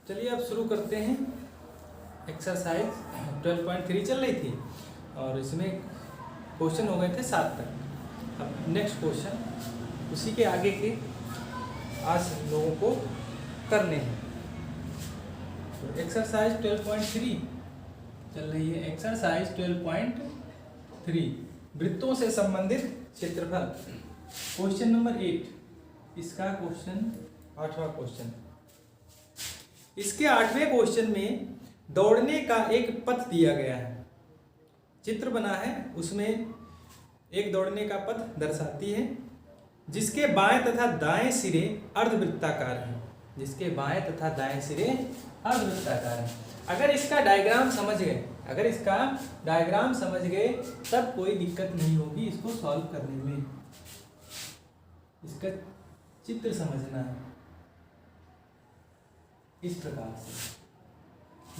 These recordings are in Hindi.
चलिए अब शुरू करते हैं। एक्सरसाइज 12.3 चल रही थी और इसमें क्वेश्चन हो गए थे 7 तक। अब नेक्स्ट क्वेश्चन उसी के आगे के आज लोगों को करने हैं। तो एक्सरसाइज 12.3 चल रही है। एक्सरसाइज 12.3 वृत्तों से संबंधित क्षेत्रफल। क्वेश्चन नंबर 8 इसका क्वेश्चन 8वां क्वेश्चन। इसके 8वें क्वेश्चन में दौड़ने का एक पथ दिया गया है, चित्र बना है, उसमें एक दौड़ने का पथ दर्शाती है जिसके बाएं तथा दाएं सिरे अर्धवृत्ताकार हैं। जिसके बाएं तथा दाएं सिरे अर्धवृत्ताकार हैं। अगर इसका डायग्राम समझ गए तब कोई दिक्कत नहीं होगी इसको सॉल्व करने में। इसका चित्र समझना है इस प्रकार से,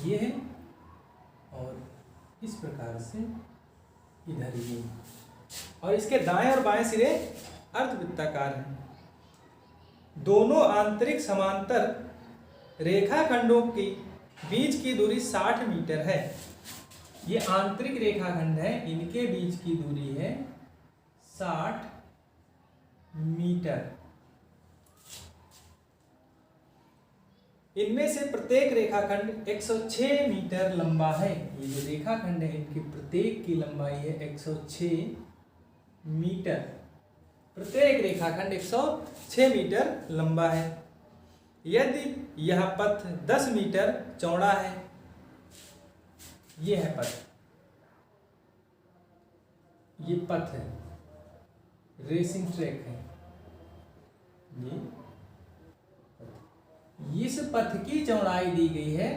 ये है और इस प्रकार से इधर ये, और इसके दाएं और बाएं सिरे अर्धवृत्ताकार हैं। दोनों आंतरिक समांतर रेखाखंडों के बीच की दूरी 60 मीटर है। ये आंतरिक रेखाखंड है, इनके बीच की दूरी है 60 मीटर। इनमें से प्रत्येक रेखाखंड 106 मीटर लंबा है। ये जो रेखाखंड है इनकी प्रत्येक की लंबाई है 106 मीटर। प्रत्येक रेखाखंड 106 मीटर लंबा है। यदि यह पथ 10 मीटर चौड़ा है, ये है पथ, ये पथ है, रेसिंग ट्रैक है। ये इस पथ की चौड़ाई दी गई है,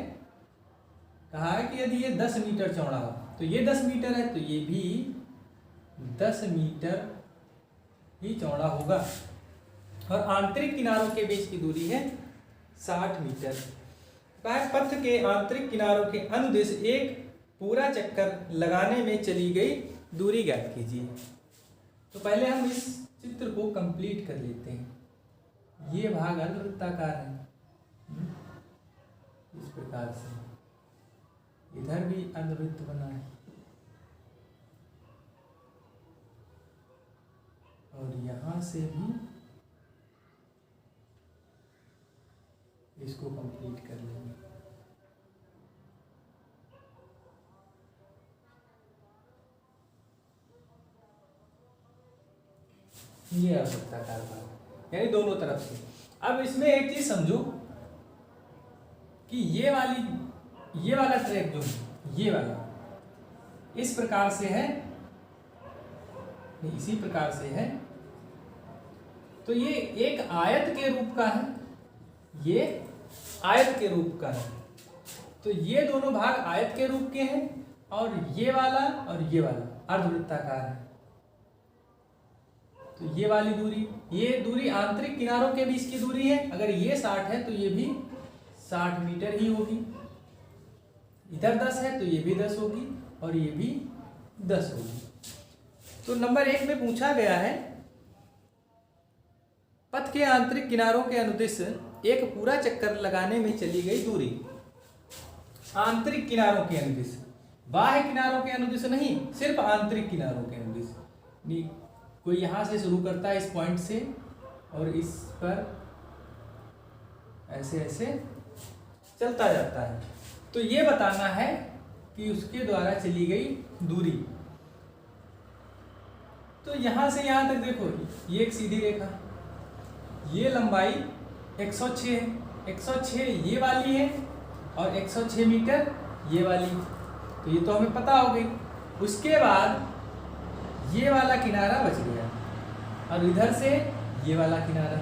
कहा है कि यदि ये 10 मीटर चौड़ा हो तो ये 10 मीटर है तो ये भी 10 मीटर ही चौड़ा होगा। और आंतरिक किनारों के बीच की दूरी है 60 मीटर। पथ के आंतरिक किनारों के अनुदेश एक पूरा चक्कर लगाने में चली गई दूरी ज्ञात कीजिए। तो पहले हम इस चित्र को कंप्लीट कर लेते हैं। ये भाग अर्धवृत्ताकार है इस प्रकार से, इधर भी अर्धवृत्त बना है और यहां से भी इसको कंप्लीट कर लेंगे। ये अर्धवृत्ताकार भाग यानी दोनों तरफ से। अब इसमें एक चीज समझो कि ये वाला ट्रैक जो है, ये वाला इस प्रकार से है, इसी प्रकार से है, तो ये एक आयत के रूप का है, ये आयत के रूप का है। तो ये दोनों भाग आयत के रूप के हैं और ये वाला अर्धवृत्ताकार है। तो ये वाली दूरी, ये दूरी आंतरिक किनारों के बीच की दूरी है। अगर ये 60 है तो ये भी 60 मीटर ही होगी। इधर 10 है तो ये भी 10 होगी और ये भी 10 होगी। तो नंबर 1 में पूछा गया है पथ के आंतरिक किनारों के अनुदिश एक पूरा चक्कर लगाने में चली गई दूरी। आंतरिक किनारों के अनुदिश, बाह्य किनारों के अनुदिश नहीं, सिर्फ आंतरिक किनारों के अनुदिश। कोई यहां से शुरू करता है इस पॉइंट से और इस पर ऐसे ऐसे चलता जाता है, तो ये बताना है कि उसके द्वारा चली गई दूरी। तो यहां से यहां तक देखो, ये एक सीधी रेखा, ये लंबाई 106 है, 106 ये वाली है और 106 मीटर ये वाली। तो ये तो हमें पता हो गई। उसके बाद ये वाला किनारा बच गया और इधर से ये वाला किनारा,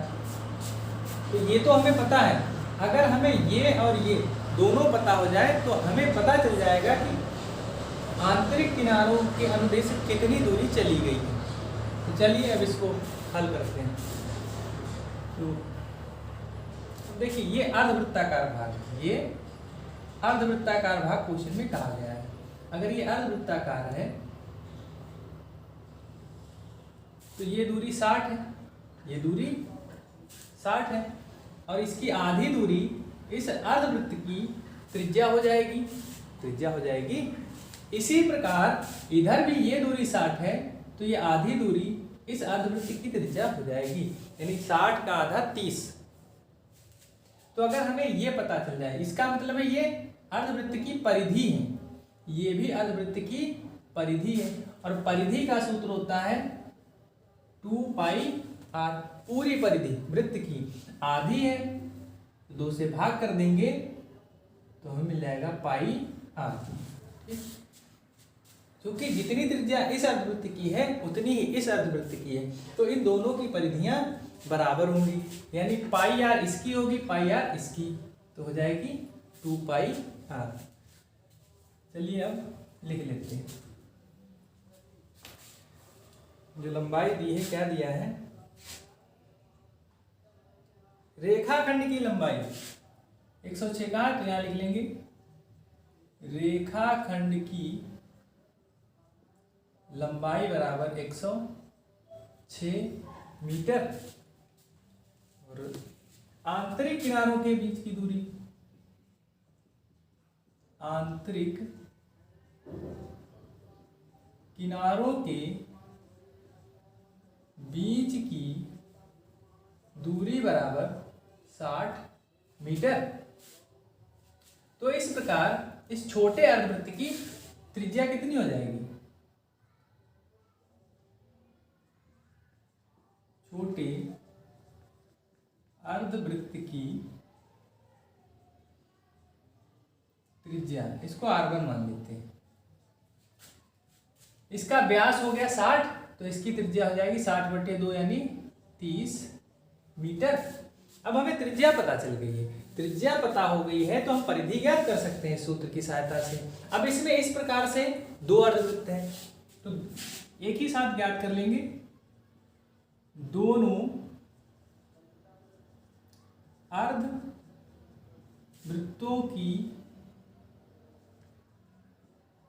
तो ये तो हमें पता है। अगर हमें ये और ये दोनों पता हो जाए तो हमें पता चल जाएगा कि आंतरिक किनारों के अनुदेश कितनी दूरी चली गई है। तो चलिए अब इसको हल करते हैं। तो देखिए ये अर्धवृत्ताकार भाग, ये अर्धवृत्ताकार भाग क्वेश्चन में कहा गया है। अगर ये अर्धवृत्ताकार है तो ये दूरी 60 है, ये दूरी 60 है और इसकी आधी दूरी इस अर्धवृत्त की त्रिज्या हो जाएगी, इसी प्रकार इधर भी ये दूरी 60 है, तो ये आधी दूरी इस अर्धवृत्त की त्रिज्या हो जाएगी, यानी 60 का आधा 30। तो अगर हमें ये पता चल जाए, इसका मतलब है ये अर्धवृत्त की परिधि है, ये भी अर्धवृत्त की परिधि है, और परिधि का सूत्र होता है 2πr। पूरी परिधि वृत्त की आधी है, 2 से भाग कर देंगे तो हमें मिल जाएगा πr। क्योंकि जितनी त्रिज्या इस अर्धवृत्त की है उतनी ही इस अर्धवृत्त की है, तो इन दोनों की परिधियां बराबर होंगी, यानी πr इसकी होगी, πr इसकी, तो हो जाएगी 2πr। चलिए अब लिख लेते हैं। जो लंबाई दी है, क्या दिया है, रेखाखंड की लंबाई 106 का, तो यहां लिख लेंगे रेखाखंड की लंबाई बराबर 106 मीटर, और आंतरिक किनारों के बीच की दूरी, आंतरिक किनारों के बीच की दूरी बराबर 60 मीटर। तो इस प्रकार इस छोटे अर्धवृत्त की त्रिज्या कितनी हो जाएगी, छोटे अर्धवृत्त की त्रिज्या, इसको r1 मान लेते हैं, इसका व्यास हो गया 60, तो इसकी त्रिज्या हो जाएगी 60/2 यानी 30 मीटर। अब हमें त्रिज्या पता चल गई है, त्रिज्या पता हो गई है तो हम परिधि ज्ञात कर सकते हैं सूत्र की सहायता से। अब इसमें इस प्रकार से 2 अर्धवृत्त हैं, तो एक ही साथ ज्ञात कर लेंगे, दोनों अर्धवृत्तों की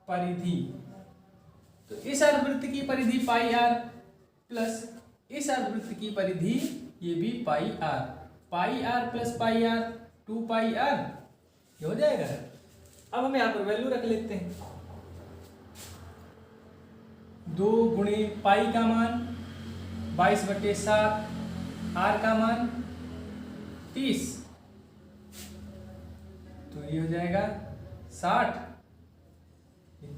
परिधि, तो इस अर्धवृत्त की परिधि πr प्लस इस अर्धवृत्त की परिधि ये भी πr, πr plus πr 2πr, ये हो जाएगा। अब हम यहाँ पर वैल्यू रख लेते हैं, 2 गुणे पाई का मान 22/7, r का मान 30, तो ये हो जाएगा 60,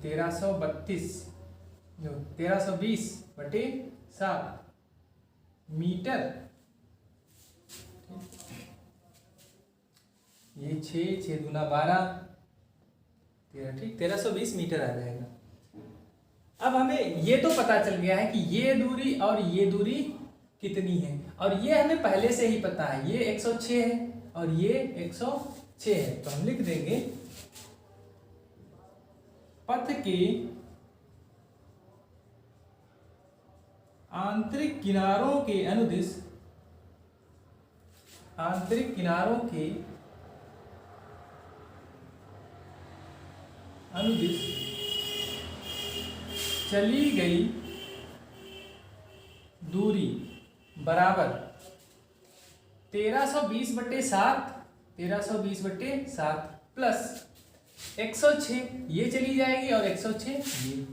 1320/7 मीटर। ये 6 दूना 12, 13, ठीक, 1320 मीटर आ जाएगा। अब हमें ये तो पता चल गया है कि ये दूरी और ये दूरी कितनी है, और ये हमें पहले से ही पता है, ये 106 है और ये 106 है, तो हम लिख देंगे पथ के आंतरिक किनारों के अनुदिश, आंतरिक किनारों के अनुदिश चली गई दूरी बराबर 1320/7 प्लस 106, ये चली जाएगी, और 106 ये,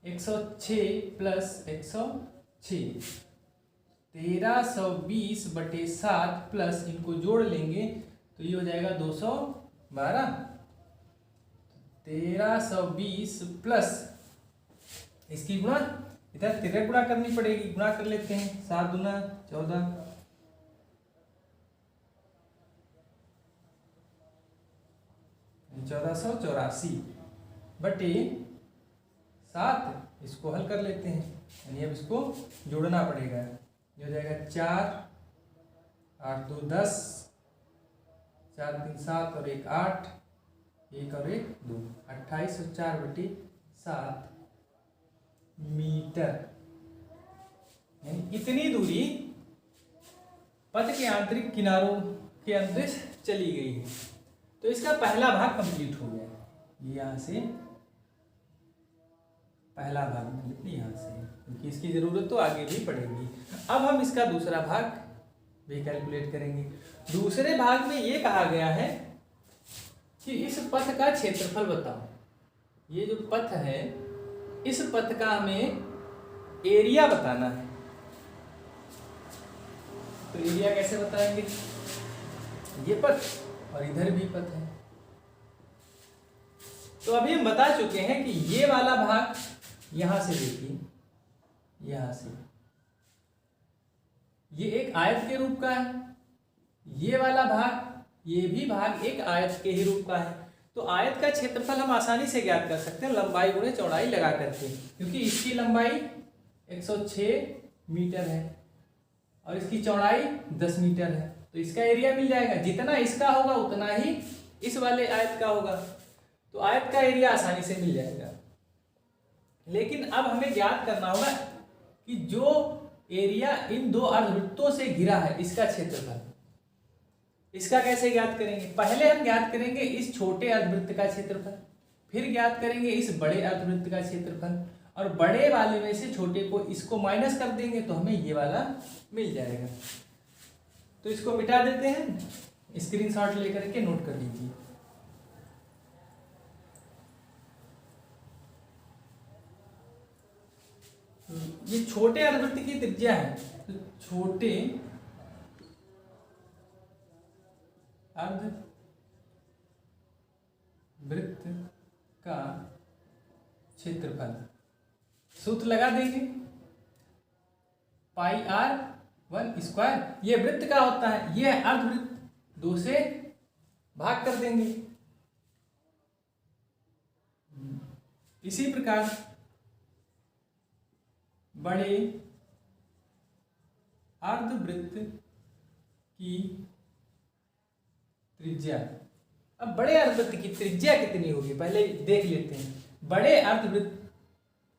106 प्लस 106, 1320/7 प्लस इनको जोड़ लेंगे तो ये हो जाएगा 212, 1320 प्लस इसकी गुणा, इधर तिरक गुणा करनी पड़ेगी, गुणा कर लेते हैं, 7 दूना 14, 1484/7, इसको हल कर लेते हैं, यानी अब इसको जोड़ना पड़ेगा, ये हो जाएगा 4, 8 2 10, 4 3 7 और 1 8, 1 और 1 2, 2804/7 मीटर, यानी इतनी दूरी पथ के आंतरिक किनारों के अंदर चली गई है। तो इसका पहला भाग कंप्लीट हो गया, ये यहाँ से पहला भाग यहाँ से, क्योंकि इसकी जरूरत तो आगे भी पड़ेगी। अब हम इसका दूसरा भाग भी कैलकुलेट करेंगे। दूसरे भाग में ये कहा गया है कि इस पथ का क्षेत्रफल बताओ। ये जो पथ है, इस पथ का हमें एरिया बताना है। तो एरिया कैसे बताएंगे? ये पथ और इधर भी पथ है। तो अभी हम बता चुके हैं कि ये वाला भाग यहां से देखिए, यहां से ये एक आयत के रूप का है, ये वाला भाग, ये भी भाग एक आयत के ही रूप का है। तो आयत का क्षेत्रफल हम आसानी से ज्ञात कर सकते हैं लंबाई गुणे चौड़ाई लगा करके, क्योंकि इसकी लंबाई 106 मीटर है और इसकी चौड़ाई 10 मीटर है। तो इसका एरिया मिल जाएगा, जितना इसका होगा उतना ही इस वाले आयत का होगा। तो आयत का एरिया आसानी से मिल जाएगा। लेकिन अब हमें ज्ञात करना होगा कि जो एरिया इन दो अर्धवृत्तों से घिरा है, इसका क्षेत्रफल, इसका कैसे ज्ञात करेंगे? पहले हम ज्ञात करेंगे इस छोटे अर्धवृत्त का क्षेत्रफल, फिर ज्ञात करेंगे इस बड़े अर्धवृत्त का क्षेत्रफल, और बड़े वाले में से छोटे को इसको माइनस कर देंगे तो हमें ये वाला मिल जाएगा। तो इसको मिटा देते हैं, स्क्रीनशॉट लेकर के नोट कर लीजिए। ये छोटे अर्धवृत्त की त्रिज्या है, तो छोटे अर्धवृत्त का क्षेत्रफल सूत्र लगा देंगे, पाई r 1 स्क्वायर। ये वृत्त का होता है, ये अर्धवृत्त 2 से भाग कर देंगे। इसी प्रकार बड़े अर्धवृत्त की त्रिज्या। अब बड़े अर्धवृत्त की त्रिज्या कितनी होगी पहले देख लेते हैं। बड़े अर्धवृत्त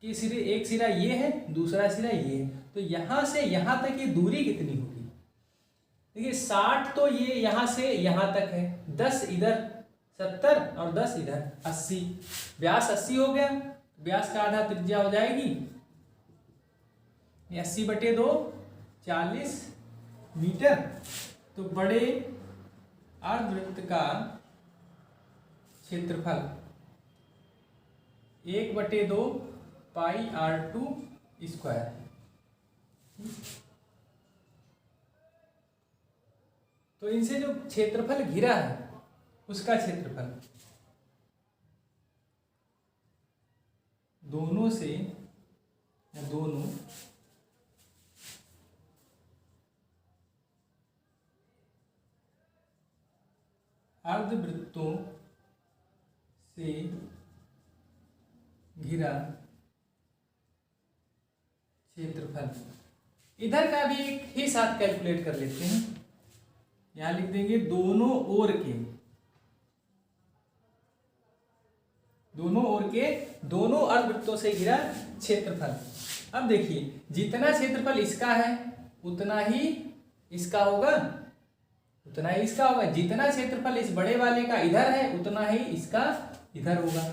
की सिरे, एक सिरा ये है, दूसरा सिरा ये है, तो यहां से यहां तक ये दूरी कितनी होगी? देखिए 60 तो ये यहां से यहां तक है, 10 इधर 70 और 10 इधर 80, व्यास 80 हो गया। व्यास का आधा त्रिज्या हो जाएगी 80/2 40 मीटर। तो बड़े अर्धवृत्त का क्षेत्रफल 1/2 पाई r2 स्क्वायर। तो इनसे जो क्षेत्रफल घिरा है उसका क्षेत्रफल दोनों से, दोनों अर्धवृत्तों से घिरा क्षेत्रफल। इधर का भी एक ही साथ कैलकुलेट कर लेते हैं। यहां लिख देंगे दोनों ओर के, दोनों अर्धवृत्तों से घिरा क्षेत्रफल। अब देखिए जितना क्षेत्रफल इसका है उतना ही इसका होगा, उतना ही इसका होगा। जितना क्षेत्रफल इस बड़े वाले का इधर है उतना ही इसका इधर होगा।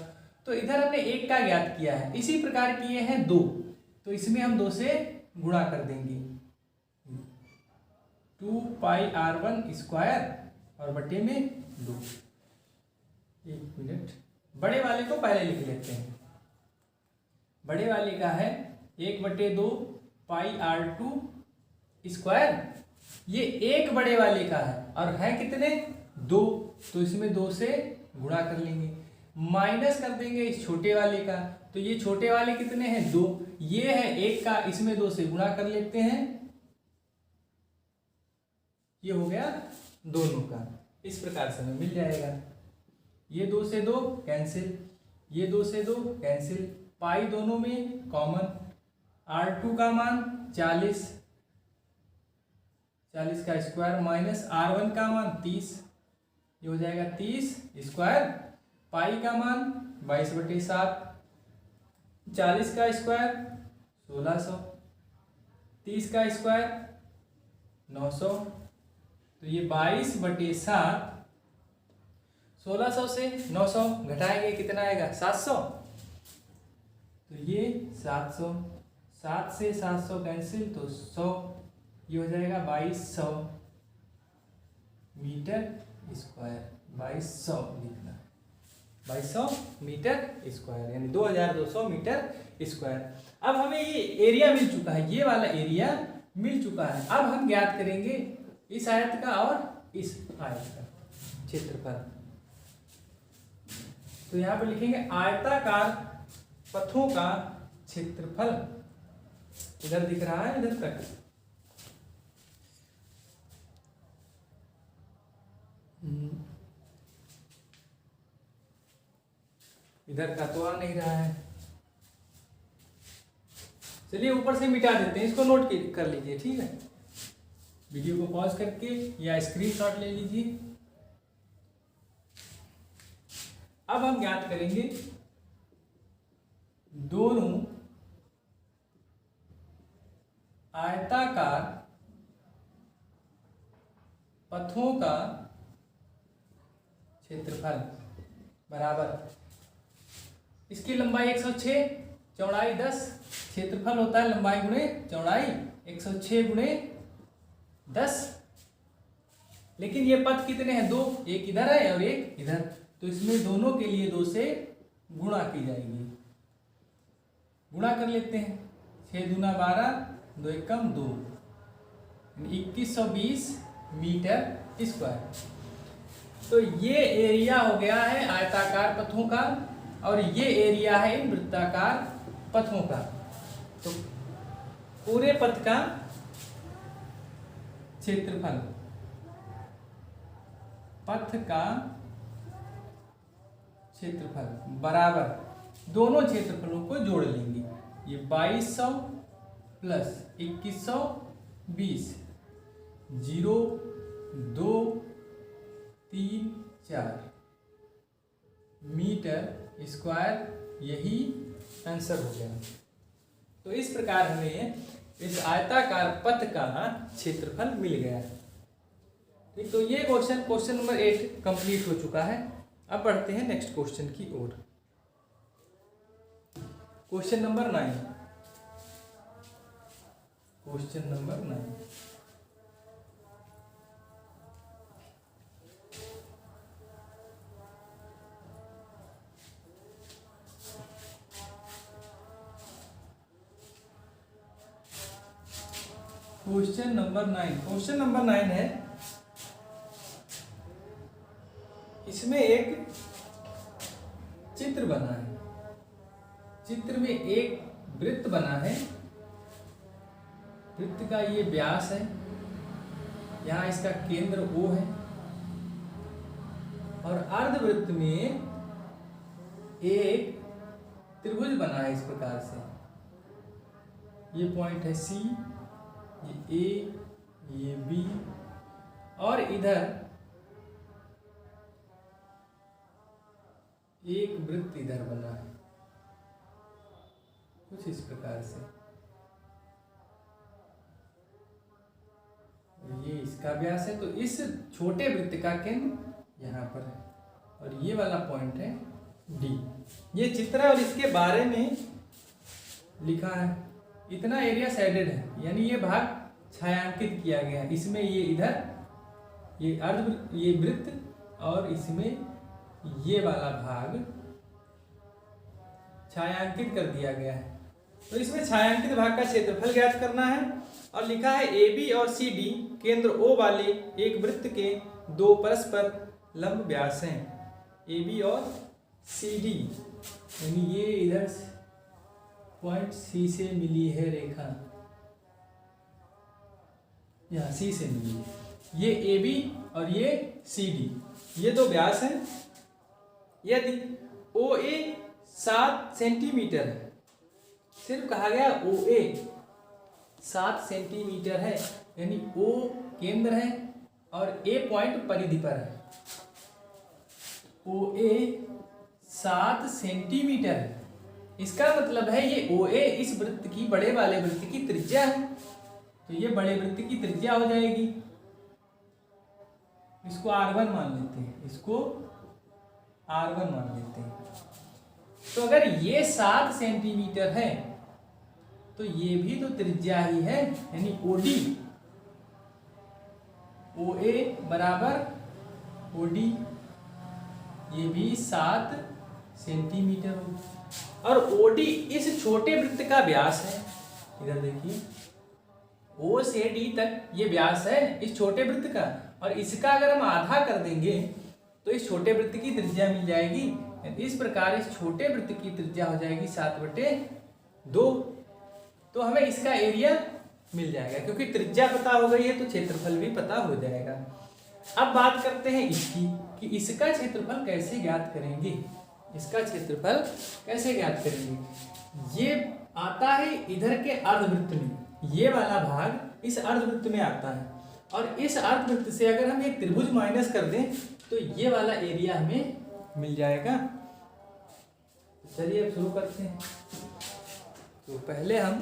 तो इधर हमने 1 का ज्ञात किया है, इसी प्रकार किए हैं 2, तो इसमें हम 2 से गुणा कर देंगे, 2 पाई r1 स्क्वायर और बटे में 2। 1 मिनट, बड़े वाले को पहले लिख लेते हैं। बड़े वाले का है 1/2 पाई r2 स्क्वायर। ये 1 बड़े वाले का है और है कितने 2, तो इसमें 2 से गुणा कर लेंगे, माइनस कर देंगे इस छोटे वाले का। तो ये छोटे वाले कितने हैं 2, ये है 1 का, इसमें 2 से गुणा कर लेते हैं, ये हो गया दोनों का। इस प्रकार से हमें मिल जाएगा। ये 2 से 2 कैंसिल, ये 2 से 2 कैंसिल, पाई दोनों में कॉमन, r2 का मान 40 का स्क्वायर माइनस r1 का मान 30, ये हो जाएगा 30 स्क्वायर। पाई का मान 22/7, 40 का स्क्वायर 1600, 30 का स्क्वायर 900। तो ये 22/7, 1600 से 900 घटाएंगे कितना आएगा 700। तो ये 700, 7 से 700 कैंसिल तो 100, ये हो जाएगा 2200 मीटर स्क्वायर, 2200 लिखना है। 2200 मीटर स्क्वायर, यानी 2200 मीटर स्क्वायर। अब हमें ये एरिया मिल चुका है, ये वाला एरिया मिल चुका है। अब हम ज्ञात करेंगे इस आयत का और इस आयत का क्षेत्रफल। तो यहाँ पर लिखेंगे आयताकार पथों का क्षेत्रफल। इधर दिख रहा है, इधर तक। इधर का तो आ नहीं रहा है। चलिए ऊपर से मिटा देते हैं, इसको नोट कर लीजिए, ठीक है। वीडियो को पॉज करके या स्क्रीनशॉट ले लीजिए। अब हम ज्ञात करेंगे दोनों आयताकार पथों का क्षेत्रफल बराबर, इसकी लंबाई 106, चौड़ाई 10, क्षेत्रफल होता है लंबाई गुणे चौड़ाई, 106 गुणे 10। लेकिन ये पथ कितने हैं? 2, एक इधर है और एक इधर, तो इसमें दोनों के लिए 2 से गुणा की जाएगी। गुणा कर लेते हैं, 6 दूना 12, 2 एकम 2, 2120 मीटर स्क्वायर। तो ये एरिया हो गया है आयताकार पथों का, और ये एरिया है इन वृत्ताकार पथों का। तो पूरे पथ का क्षेत्रफल, पथ का क्षेत्रफल बराबर, दोनों क्षेत्रफलों को जोड़ लेंगे। ये 2200 प्लस 2120, 0 2 3 4 मीटर स्क्वायर, यही आंसर हो गया। तो इस प्रकार हमें इस आयताकार पथ का क्षेत्रफल मिल गया है। ठीक, तो ये क्वेश्चन नंबर 8 कंप्लीट हो चुका है। अब बढ़ते हैं नेक्स्ट क्वेश्चन की ओर। Question number 9। Question number 9, question number 9 है। इसमें एक चित्र बना है, चित्र में एक वृत्त बना है। वृत्त का ये व्यास है, यहाँ इसका केंद्र O है, और अर्धवृत्त में एक त्रिभुज बना है इस प्रकार से। ये पॉइंट है C, ये A, ये B, और इधर एक वृत्त इधर बना है कुछ इस प्रकार से। ये इसका व्यास है, तो इस छोटे वृत्त का केंद्र यहाँ पर है, और ये वाला पॉइंट है D। ये चित्र है और इसके बारे में लिखा है। इतना एरिया शेडेड है, यानी ये भाग छायांकित किया गया है। इसमें ये इधर ये अर्ध ये वृत्त, और इसमें ये वाला भाग छायांकित कर दिया गया है। तो इसमें छायांकित भाग का क्षेत्रफल ज्ञात करना है, और लिखा है AB और CD केंद्र O वाले एक वृत्त के 2 परस्पर लंब व्यास हैं। AB और CD, यानी ये इधर पॉइंट C से मिली है रेखा, यहाँ C से मिली है। ये AB और ये CD, ये 2 व्यास हैं। यदि OA 7 सेंटीमीटर है, सिर्फ कहा गया OA 7 सेंटीमीटर है, यानी O केंद्र है और A पॉइंट परिधि पर है। OA 7 सेंटीमीटर है, इसका मतलब है ये OA इस वृत्त की, बड़े वाले वृत्त की त्रिज्या है। तो ये बड़े वृत्त की त्रिज्या हो जाएगी। इसको R1 मान लेते हैं, इसको R1 मान लेते हैं। तो अगर ये 7 सेंटीमीटर है, तो ये भी तो त्रिज्या ही है, यानी OD, OA बराबर OD, ये भी 7 सेंटीमीटर होगी। और ओडी इस छोटे वृत्त का व्यास है। इधर देखिए, ओ से डी तक ये व्यास है इस छोटे वृत्त का, और इसका अगर हम आधा कर देंगे तो इस छोटे वृत्त की त्रिज्या मिल जाएगी। इस प्रकार इस छोटे वृत्त की त्रिज्या हो जाएगी 7/2। तो हमें इसका एरिया मिल जाएगा, क्योंकि त्रिज्या पता हो गई है तो क्षेत्रफल भी पता हो जाएगा। अब बात करते हैं इसकी कि इसका क्षेत्रफल कैसे ज्ञात करेंगे। इसका क्षेत्रफल कैसे ज्ञात करेंगे? ये आता है इधर के अर्धवृत्त में, ये वाला भाग इस अर्धवृत्त में आता है, और इस अर्धवृत्त से अगर हम एक त्रिभुज माइनस कर दें तो ये वाला एरिया हमें मिल जाएगा। चलिए अब शुरू करते हैं। तो पहले हम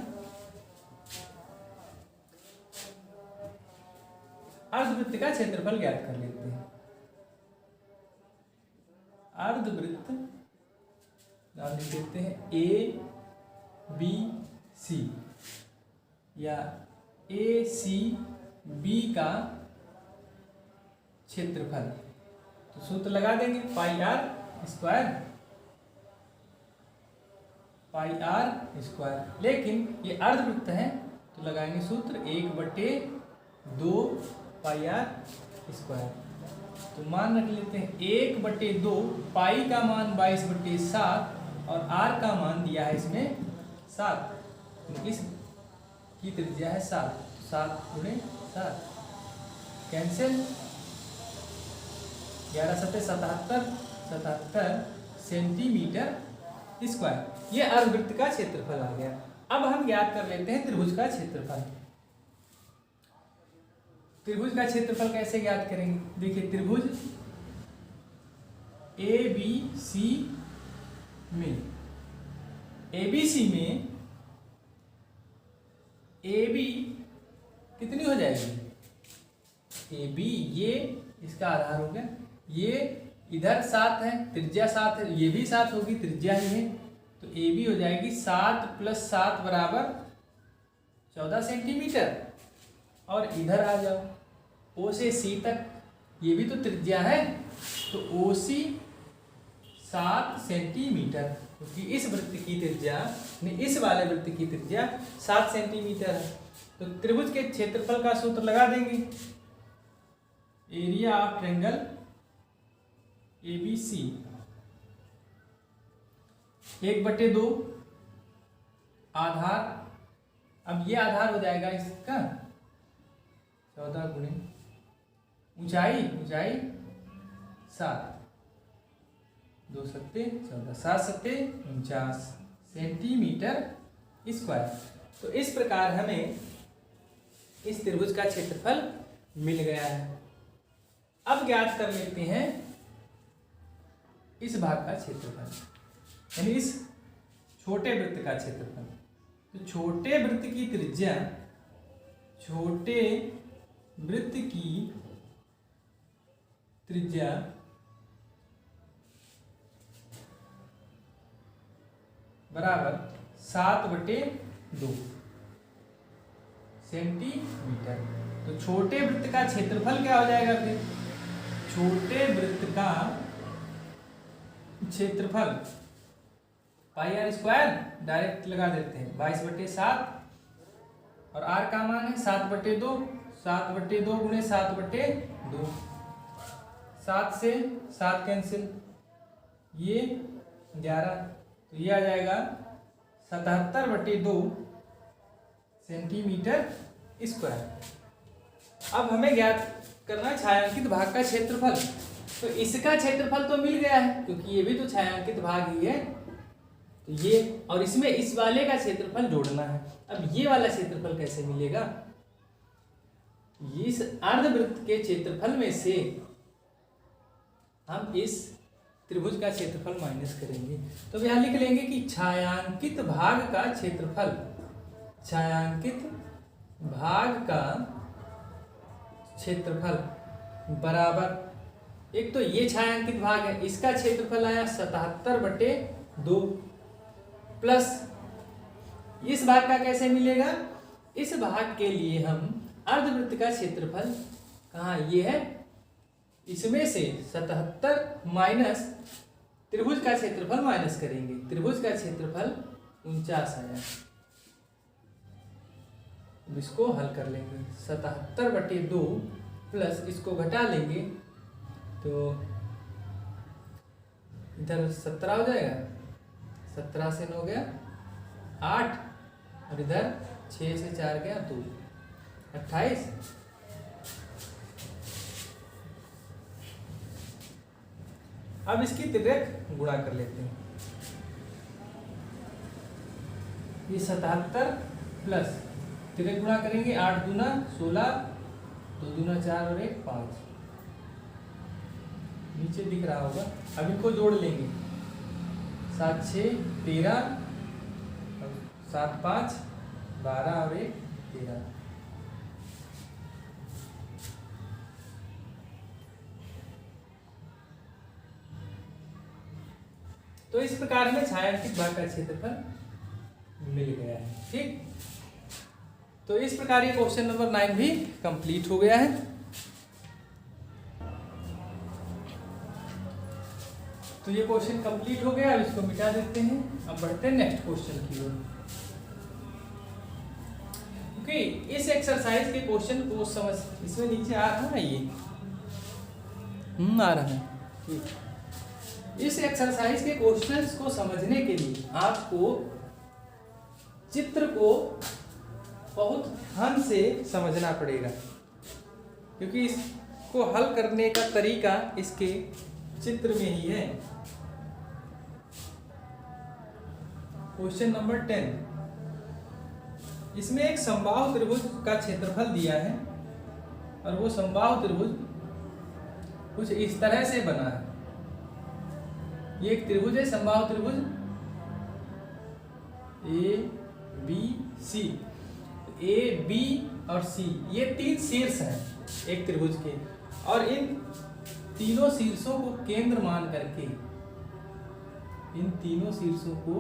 अर्धवृत्त का क्षेत्रफल ज्ञात कर लेते हैं। अर्धवृत्त नाम लिख देते हैं ए बी सी, या ए सी बी का क्षेत्रफल। तो सूत्र लगा देंगे पाई आर स्क्वायर। लेकिन ये अर्धवृत्त है तो लगाएंगे सूत्र 1/2 पाई आर स्क्वायर। तो मान रख लेते हैं 1/2, पाई का मान 22/7 और आर का मान दिया है इसमें 7। तो इस की त्रिज्या है 7, 7 × 7 कैंसिल। 11 × 7 = 77 centimetre square. ये अर्धवृत्त का क्षेत्रफल आ गया। अब हम ज्ञात कर लेते हैं त्रिभुज का क्षेत्रफल। त्रिभुज का क्षेत्रफल कैसे ज्ञात करेंगे? देखिए, त्रिभुज ए बी सी में, एबीसी में ए बी कितनी हो जाएगी? ए बी, ये इसका आधार हो गया, ये इधर 7 है, त्रिज्या 7 है, ये भी 7 होगी, त्रिज्या ही है। तो ए बी हो जाएगी 7 + 7 = 14 सेंटीमीटर। और इधर आ जाओ, ओ से सी तक, ये भी तो त्रिज्या है, तो ओ सी 7 सेंटीमीटर, क्योंकि इस वृत्त की त्रिज्या, इस वाले वृत्त की त्रिज्या 7 सेंटीमीटर है। तो त्रिभुज के क्षेत्रफल का सूत्र लगा देंगे, एरिया ऑफ ट्रायंगल ABC 1/2 आधार। अब ये आधार हो जाएगा इसका 14 × ऊंचाई 7, 2 × 7 = 14, 7 × 7 = 49 सेंटीमीटर स्क्वायर। तो इस प्रकार हमें इस त्रिभुज का क्षेत्रफल मिल गया है। अब ज्ञात कर लेते हैं इस भाग का क्षेत्रफल, यानी इस छोटे वृत्त का क्षेत्रफल। तो छोटे वृत्त की त्रिज्या, छोटे वृत्त की त्रिज्या बराबर 7/2 सेंटीमीटर। तो छोटे वृत्त का क्षेत्रफल क्या हो जाएगा? फिर छोटे वृत्त का क्षेत्रफल पाई आर स्क्वायर डायरेक्ट लगा देते हैं, 22/7, और आर का मान है 7/2, 7/2 × 7/2, 7 से 7 कैंसिल, ये 11, तो ये आ जाएगा 77/2 सेंटीमीटर स्क्वायर। अब हमें ज्ञात करना छायांकित भाग का क्षेत्रफल। तो इसका क्षेत्रफल तो मिल गया है, क्योंकि ये भी तो छायांकित भाग ही है। तो ये, और इसमें इस वाले का क्षेत्रफल जोड़ना है। अब ये वाला क्षेत्रफल कैसे मिलेगा? इस अर्धवृत्त के क्षेत्रफल में से हम इस त्रिभुज का क्षेत्रफल माइनस करेंगे। तो यहाँ लिख लेंगे कि छायांकित भाग का क्षेत्रफल, छायांकित भाग का क्षेत्रफल बराबर, एक तो ये छायांकित भाग है, इसका क्षेत्रफल आया 77/2, प्लस इस भाग का कैसे मिलेगा? इस भाग के लिए हम अर्धवृत्त का क्षेत्रफल कहाँ, ये है, इसमें से 77 माइनस त्रिभुज का क्षेत्रफल माइनस करेंगे। त्रिभुज का क्षेत्रफल 49 आया। इसको हल कर लेंगे। 77/2 प्लस इसको घटा लेंगे तो इधर 17 हो जाएगा, 17 से 9 गया 8 और इधर 6 से 4 गया 2, 28। अब इसकी तिर्यक गुणा कर लेते हैं। ये 77 प्लस तिर्यक गुणा करेंगे, 8 दूना 16, 2 दूना 4 और 1 5, नीचे दिख रहा होगा। अब इनको जोड़ लेंगे, 7 6 13, 7 5 12 और 1 13। तो इस प्रकार हमें छायांकित भाग का क्षेत्रफल मिल गया है। ठीक, तो इस प्रकार ये क्वेश्चन नंबर 9 भी कंप्लीट हो गया है। तो ये क्वेश्चन कंप्लीट हो गया। अब इसको मिटा देते हैं। अब बढ़ते हैं नेक्स्ट क्वेश्चन की ओर। ओके, इस एक्सरसाइज के क्वेश्चन को समझ, इसमें नीचे आ रहा है, ये आ रहा है। ठीक, इस एक्सरसाइज के क्वेश्चंस को समझने के लिए आपको चित्र को बहुत ध्यान से समझना पड़ेगा, क्योंकि इसको हल करने का तरीका इसके चित्र में ही है। क्वेश्चन नंबर 10, इसमें एक समबाहु त्रिभुज का क्षेत्रफल दिया है और वो समबाहु त्रिभुज कुछ इस तरह से बना है। ये एक त्रिभुज है, समबाहु त्रिभुज A B C. A B और सी ये 3 शीर्ष हैं एक त्रिभुज के, और इन तीनों शीर्षों को केंद्र मान करके, इन तीनों शीर्षों को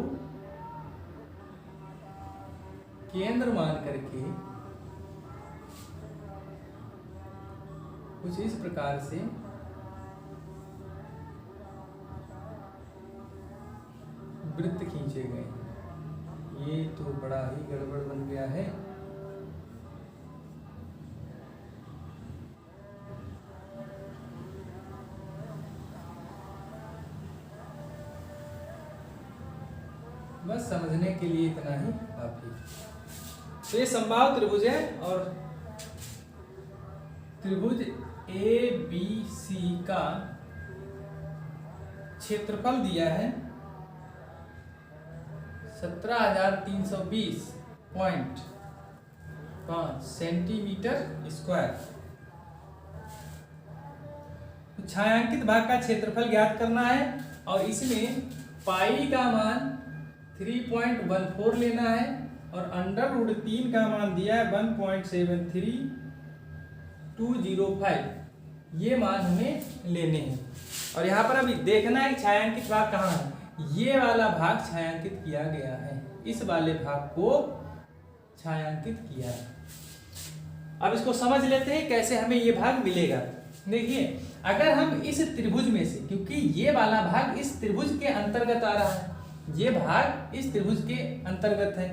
केंद्र मान करके कुछ इस प्रकार से वृत्त खींचे गए। ये तो बड़ा ही गड़बड़ बन गया है। बस समझने के लिए इतना ही काफी। तो ये समबाहु त्रिभुज है और त्रिभुज ए बी सी का क्षेत्रफल दिया है 17,320.5 सेंटीमीटर स्क्वायर। छायांकित भाग का क्षेत्रफल ज्ञात करना है और इसमें पाई का मान 3.14 लेना है और अंडर रूट 3 का मान दिया है 1.73205। ये मान हमें लेने हैं और यहाँ पर अभी देखना है छायांकित भाग कहाँ है। ये वाला भाग छायांकित किया गया है, इस वाले भाग को छायांकित किया है। अब इसको समझ लेते हैं कैसे हमें ये भाग मिलेगा। देखिए, अगर हम इस त्रिभुज में से, क्योंकि ये वाला भाग इस त्रिभुज के अंतर्गत आ रहा है, ये भाग इस त्रिभुज के अंतर्गत है,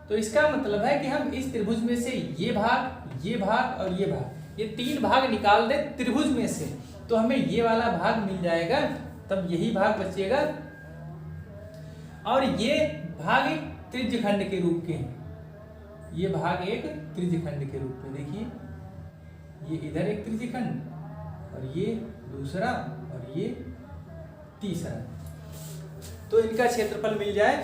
तो इसका मतलब है कि हम इस त्रिभुज में से ये भाग और ये भाग, ये 3 भाग निकाल दे त्रिभुज में से, तो हमें ये वाला भाग मिल जाएगा। तब यही भाग बचेगा और ये भाग एक त्रिज्यखंड के रूप के हैं। ये भाग एक त्रिज्यखंड के रूप में, देखिए ये इधर एक त्रिज्यखंड और ये दूसरा और ये तीसरा। तो इनका क्षेत्रफल मिल जाए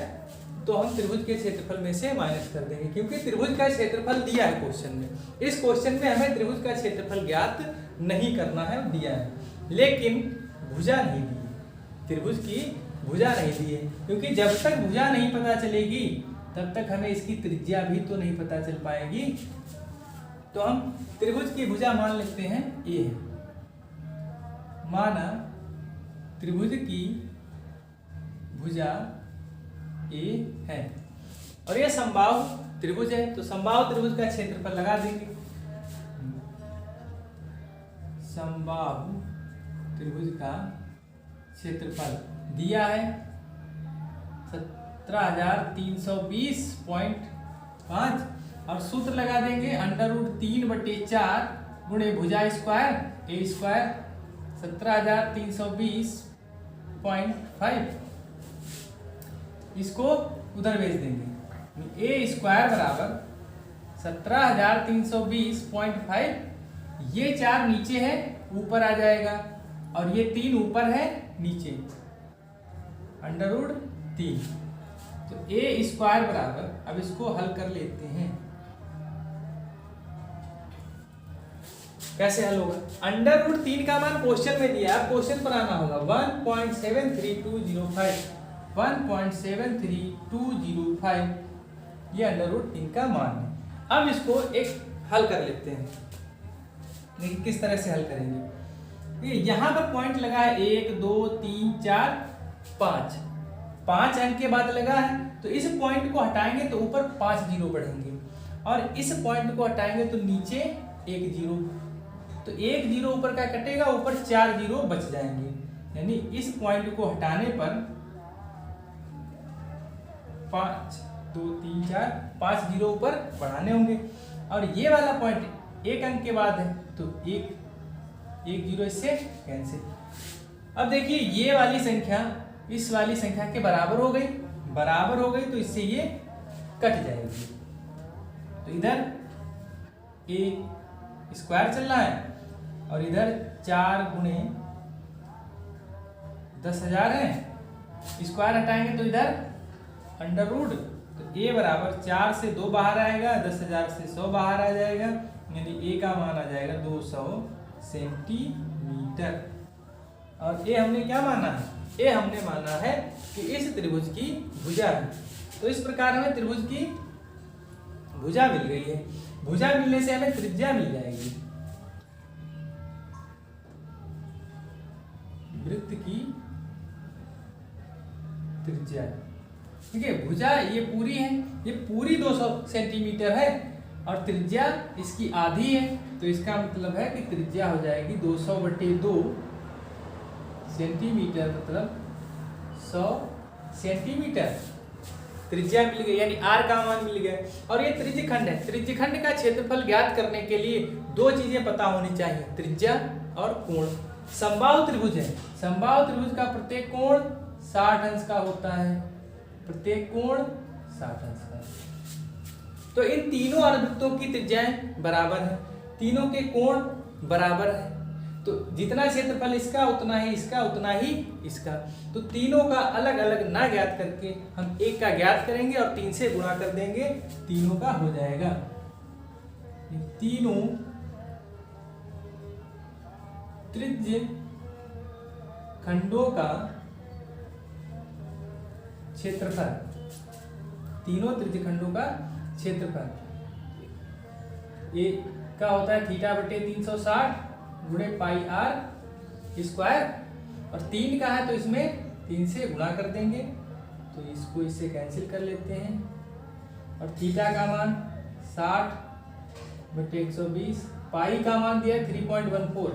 तो हम त्रिभुज के क्षेत्रफल में से माइनस कर देंगे, क्योंकि त्रिभुज का क्षेत्रफल दिया है क्वेश्चन में। इस क्वेश्चन में हमें त्रिभुज का क्षेत्रफल ज्ञात नहीं करना है, दिया है, लेकिन भुजा नहीं दी, त्रिभुज की भुजा नहीं दी है, क्योंकि जब तक भुजा नहीं पता चलेगी तब तक हमें इसकी त्रिज्या भी तो नहीं पता चल पाएगी। तो हम त्रिभुज की भुजा मान लेते हैं ए है। माना त्रिभुज की भुजा ए है और यह समबाहु त्रिभुज है, तो समबाहु त्रिभुज का क्षेत्रफल लगा देंगे। समबाहु त्रिभुज का क्षेत्रफल दिया है 17,320.5 और सूत्र लगा देंगे √3/4 गुणे भुजा स्क्वायर ए स्क्वायर 17,320.5 इसको उधर भेज देंगे। ए स्क्वायर बराबर 17,320.5 ये 4 नीचे है ऊपर आ जाएगा और ये 3 ऊपर है नीचे √3 तो ए स्क्वायर बराबर अब इसको हल कर लेते हैं। कैसे हल होगा? √3 का मान क्वेश्चन में दिया है, क्वेश्चन पर आना होगा 1.73205 1.73205 ये √3 का मान है। अब इसको एक हल कर लेते हैं। देखिए किस तरह से हल करेंगे। यहाँ पर पॉइंट लगा है 1 2 3 4 5 अंक के बाद लगा है, तो इस पॉइंट को हटाएंगे तो ऊपर 5 जीरो बढ़ेंगे और इस पॉइंट को हटाएंगे तो नीचे 1 जीरो, तो 1 जीरो ऊपर का कटेगा, ऊपर 4 जीरो बच जाएंगे। यानी इस पॉइंट को हटाने पर 5 2 3 4 5 जीरो ऊपर बढ़ाने होंगे और ये वाला पॉइंट 1 अंक के बाद है तो एक जीरो इससे कैंसिल। अब देखिए ये वाली संख्या इस वाली संख्या के बराबर हो गई तो इससे ये कट जाएगी। तो इधर ए स्क्वायर चल रहा है और इधर 4 गुणे 10,000 है, स्क्वायर हटाएंगे तो इधर √, तो ए बराबर 4 से 2 बाहर आएगा, 10,000 से 100 बाहर आ जाएगा, यानी ए का मान आ जाएगा 200 सेंटीमीटर। और ए हमने क्या माना है? ए हमने माना है कि इस त्रिभुज की भुजा है। तो इस प्रकार हमें त्रिभुज की भुजा मिल गई है। भुजा मिलने से हमें त्रिज्या मिल जाएगी। वृत्त की त्रिज्या, ठीक है। भुजा ये पूरी 200 सेंटीमीटर है और त्रिज्या इसकी आधी है, तो इसका मतलब है कि त्रिज्या हो जाएगी 200/2 सेंटीमीटर, मतलब 100 सेंटीमीटर त्रिज्या मिल गई, यानी r का मान मिल गया। और ये त्रिज्यखंड है। त्रिज्यखंड का क्षेत्रफल ज्ञात करने के लिए 2 चीजें पता होनी चाहिए, त्रिज्या और कोण। समबाहु त्रिभुज है, समबाहु त्रिभुज का प्रत्येक कोण 60 अंश का होता है, प्रत्येक कोण 60 अंश का। तो इन तीनों अर्धवृत्तों की त्रिज्याएं बराबर है, तीनों के कोण बराबर है, तो जितना क्षेत्रफल इसका उतना ही इसका, उतना ही इसका। तो तीनों का अलग अलग ना ज्ञात करके हम एक का ज्ञात करेंगे और 3 से गुणा कर देंगे, तीनों का हो जाएगा। तीनों त्रिज्य खंडों का क्षेत्रफल, तीनों त्रिज्य खंडों का क्षेत्रफल ये का होता है θ/360 गुणे πr स्क्वायर, और 3 का है तो इसमें 3 से गुणा कर देंगे, तो इसको इससे कैंसिल कर लेते हैं। और थीटा का मान 60/120, पाई का मान दिया 3.14,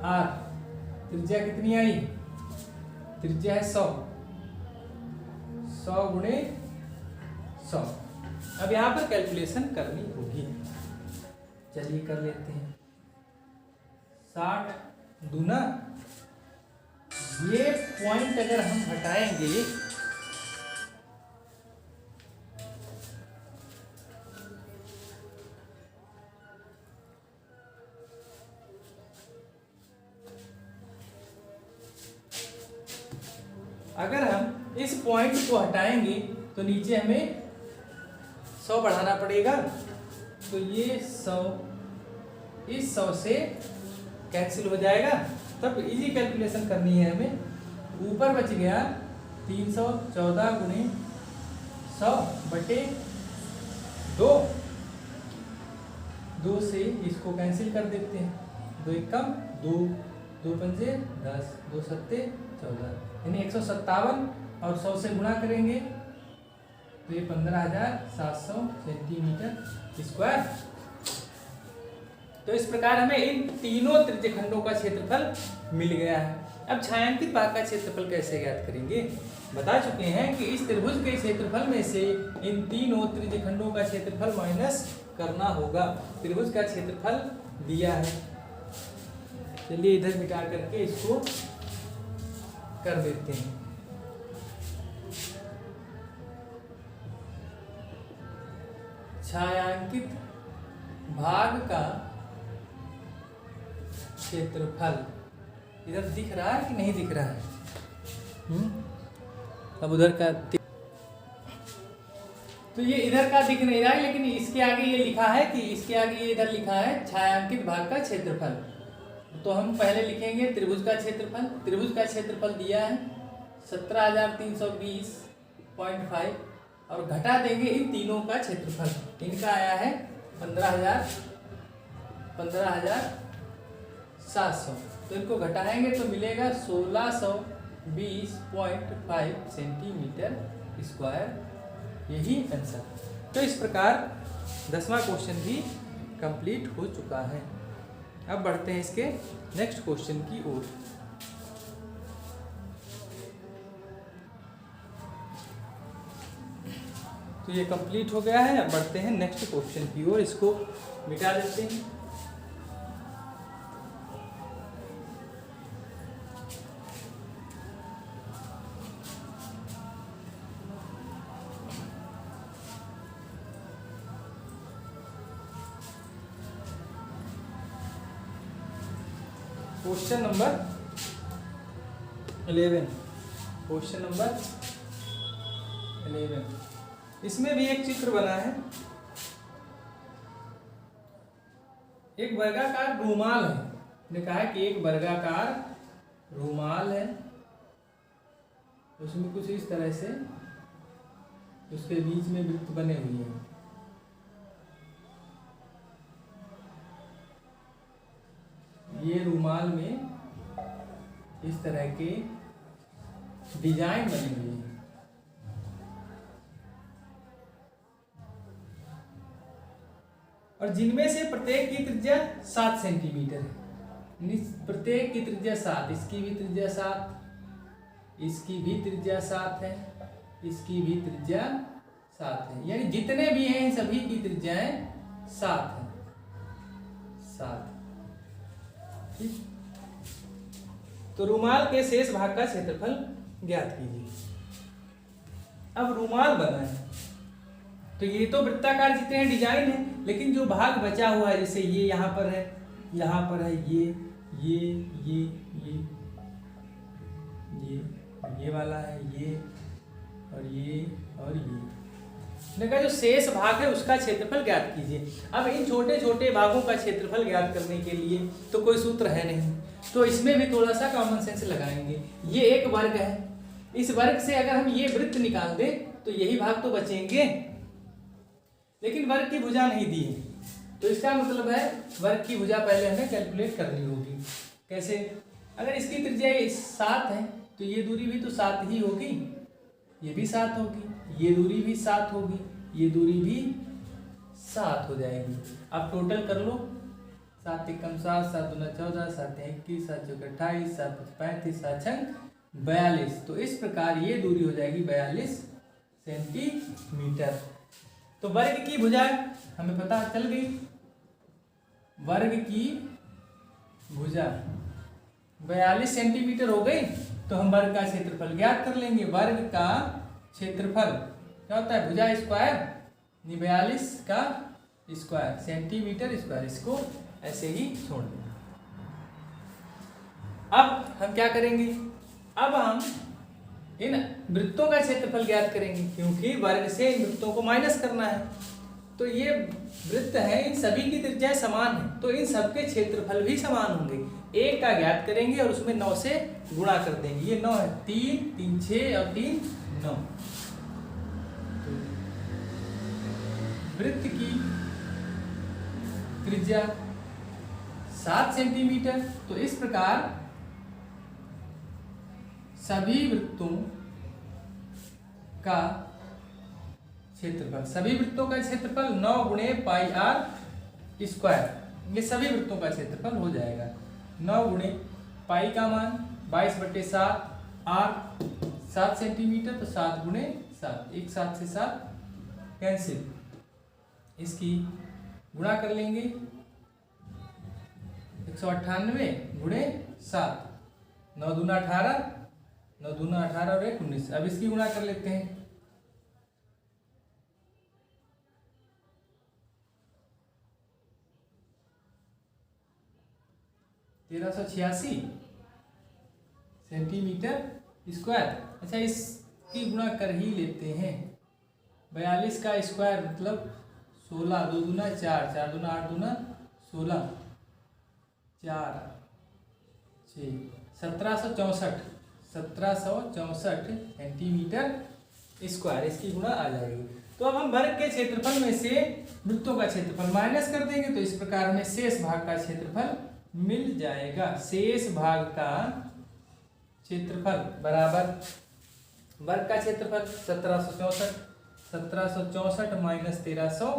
आर त्रिज्या कितनी आई? त्रिज्या है 100 गुणे 100। अब यहाँ पर कैलकुलेशन करनी होगी, चलिए कर लेते हैं। 60 दूना, ये पॉइंट अगर हम हटाएंगे अगर हम इस पॉइंट को हटाएंगे तो नीचे हमें 100 बढ़ाना पड़ेगा, तो ये 100 इस 100 से कैंसिल हो जाएगा। तब इजी कैलकुलेशन करनी है हमें। ऊपर बच गया 314 गुणे 100/2, 2 से इसको कैंसिल कर देते हैं, 2 1 कम 2, 2 पंजे 10, 2 सत्ते 14, यानी 157, और 100 से गुणा करेंगे तो ये 15,700 सेंटीमीटर स्क्वायर। तो इस प्रकार हमें इन तीनों त्रिज्यखंडों का क्षेत्रफल मिल गया है। अब छायांकित भाग का क्षेत्रफल कैसे ज्ञात करेंगे? बता चुके हैं कि इस त्रिभुज के क्षेत्रफल में से इन तीनों त्रिज्यखंडों का क्षेत्रफल माइनस करना होगा। त्रिभुज का क्षेत्रफल दिया है, चलिए इधर मिटा करके इसको कर देते हैं। छायांकित भाग का क्षेत्रफल इधर दिख रहा है कि नहीं दिख रहा है? अब उधर का तो ये इधर का दिख नहीं रहा है, लेकिन इसके आगे ये लिखा है कि इसके आगे ये इधर लिखा है छायांकित भाग का क्षेत्रफल। तो हम पहले लिखेंगे त्रिभुज का क्षेत्रफल। त्रिभुज का क्षेत्रफल दिया है 17,320.5 और घटा देंगे इन तीनों का क्षेत्रफल। इनका आया है 15,700। तो इनको घटाएंगे तो मिलेगा 1620.5 सेंटीमीटर स्क्वायर, यही आंसर। तो इस प्रकार 10वां क्वेश्चन भी कंप्लीट हो चुका है। अब बढ़ते हैं इसके नेक्स्ट क्वेश्चन की ओर। तो ये कंप्लीट हो गया है। अब बढ़ते हैं नेक्स्ट क्वेश्चन की ओर, इसको मिटा देते हैं। Question number 11। क्वेश्चन नंबर 11, इसमें भी एक चित्र बना है। एक वर्गाकार रूमाल है। ने कहा है कि एक वर्गाकार रूमाल है, उसमें कुछ इस तरह से उसके बीच में वृत्त बने हुए हैं। ये रूमाल में इस तरह के डिजाइन बने हुए हैं। और जिनमें से प्रत्येक की त्रिज्या 7 सेंटीमीटर है। प्रत्येक की त्रिज्या 7, इसकी भी त्रिज्या 7, इसकी भी त्रिज्या 7 है, इसकी भी त्रिज्या 7 है। यानी जितने भी हैं सभी की त्रिज्याएं 7 है। 7। तो रूमाल के शेष भाग का क्षेत्रफल ज्ञात कीजिए। अब रूमाल बना है तो ये तो वृत्ताकार जितने हैं डिजाइन है, लेकिन जो भाग बचा हुआ है जैसे ये यहाँ पर है, यहाँ पर है, ये वाला है, ये और ये और ये। देखा जो शेष भाग है उसका क्षेत्रफल ज्ञात कीजिए। अब इन छोटे छोटे भागों का क्षेत्रफल ज्ञात करने के लिए तो कोई सूत्र है नहीं, तो इसमें भी थोड़ा सा कॉमन सेंस लगाएंगे। ये एक वर्ग है, इस वर्ग से अगर हम ये वृत्त निकाल दें तो यही भाग तो बचेंगे, लेकिन वर्ग की भुजा नहीं दी है। तो इसका मतलब है वर्ग की भुजा पहले हमें कैलकुलेट करनी होगी। कैसे? अगर इसकी त्रिज्या 7 है तो ये दूरी भी तो 7 ही होगी, ये भी 7 होगी, ये दूरी भी 7 होगी, ये दूरी भी 7 हो जाएगी। अब टोटल कर लो, 7 एकम 7, 7 दूना 14, 7 21, 7 चौके 28, 7 35, 7 छंग 42। तो इस प्रकार ये दूरी हो जाएगी 42 सेंटीमीटर। तो वर्ग की भुजा हमें पता चल गई। वर्ग की भुजा 42 सेंटीमीटर हो गई, तो हम वर्ग का क्षेत्रफल ज्ञात कर लेंगे। वर्ग का क्षेत्रफल क्या होता है? भुजा स्क्वायर 42 का स्क्वायर सेंटीमीटर स्क्वायर। इसको ऐसे ही छोड़ दें। अब हम क्या करेंगे? अब हम इन वृत्तों का क्षेत्रफल ज्ञात करेंगे, क्योंकि वर्ग से इन वृत्तों को माइनस करना है। तो ये वृत्त है, इन सभी की त्रिज्याएं समान है, तो इन सबके क्षेत्रफल भी समान होंगे। एक का ज्ञात करेंगे और उसमें 9 से गुणा कर देंगे। ये 9 है, 3 3 6 और 3 9। वृत्त की त्रिज्या 7 सेंटीमीटर। तो इस प्रकार सभी वृत्तों का क्षेत्रफल, सभी वृत्तों का क्षेत्रफल 9 गुणे पाई आर स्क्वायर, ये सभी वृत्तों का क्षेत्रफल हो जाएगा। 9 गुणे पाई का मान 22/7 आर 7 सेंटीमीटर, तो 7 गुणे 7, एक 7 से 7 कैंसिल, इसकी गुणा कर लेंगे 198 गुणे 7, 9 दूना 18, 9 दूना 18 और 1 19। अब इसकी गुणा कर लेते हैं, तेरह 1386 सेंटीमीटर स्क्वायर। अच्छा, इसकी गुणा कर ही लेते हैं, 42 का स्क्वायर मतलब 16, 2 दूना 4, 4 दूना 8 दूना 16, 4 6 1764 सेंटीमीटर स्क्वायर, इसकी गुणा आ जाएगी। तो अब हम वर्ग के क्षेत्रफल में से वृत्तों का क्षेत्रफल माइनस कर देंगे, तो इस प्रकार हमें शेष भाग का क्षेत्रफल मिल जाएगा। शेष भाग का क्षेत्रफल बराबर वर्ग का क्षेत्रफल 1764 माइनस 1386